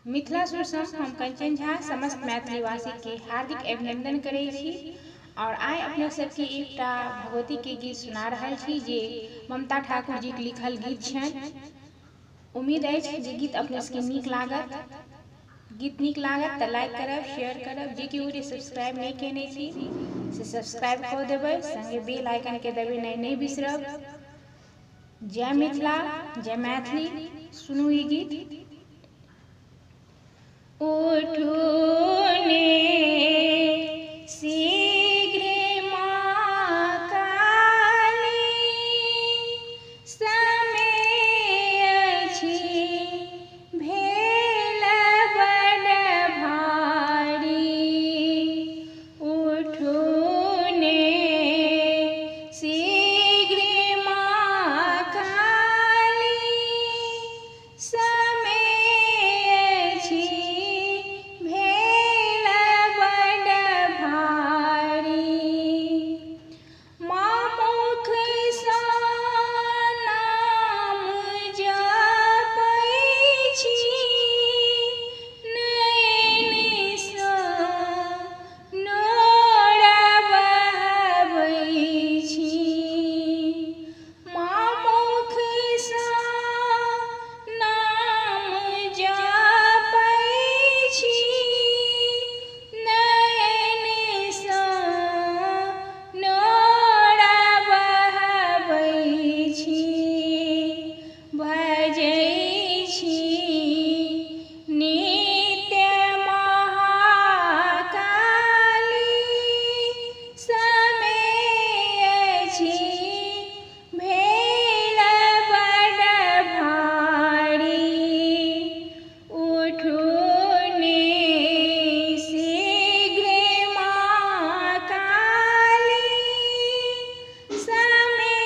मिथिला सुर सँ हम कंचन झा समस्त मैथिली वासी के हार्दिक अभिनंदन करै छी और आइ अपने सबके एकटा भगवती के गीत सुना रहल छी जे ममता ठाकुर जी के लिखल गीत छनि। उम्मीद अछि जे गीत अपने सबके नीक लागत। गीत नीक लागत तऽ लाइक करब, शेयर करब, जे केओ सब्सक्राइब नहीं केने छी से सब्सक्राइब कऽ देबै, संगे बेल आइकन के दबेनाइ नहीं बिसरब। जय मिथिला, जय मैथिली। सुनू ई गीत। उठू ने शीघ्र माँ काली, समय अछि भेल बड़ भारी। उठू ने शीघ्र माँ काली, समय अछि भेल बड़ भारी। माँ मुख सँ नाम जपै छी, नयन सँ नोर बहबै छी। माँ मुख सँ नाम जपै छी, नयन सँ नोर बहबै छी। भजै छी नित्य महाकाली, समय अछि भेल बड़ भारी। उठू ने शीघ्र माँ काली, समय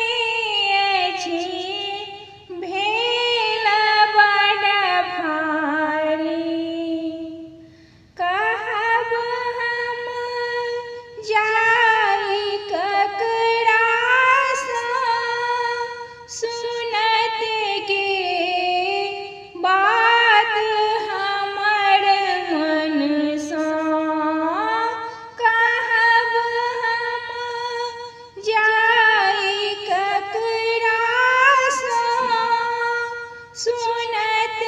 अछि भेल बड़ भारी। कहब हम जाई ककरा सँ, सुनत के बात हमर मन सँ। कहब हम जाई ककरा सँ, सुनत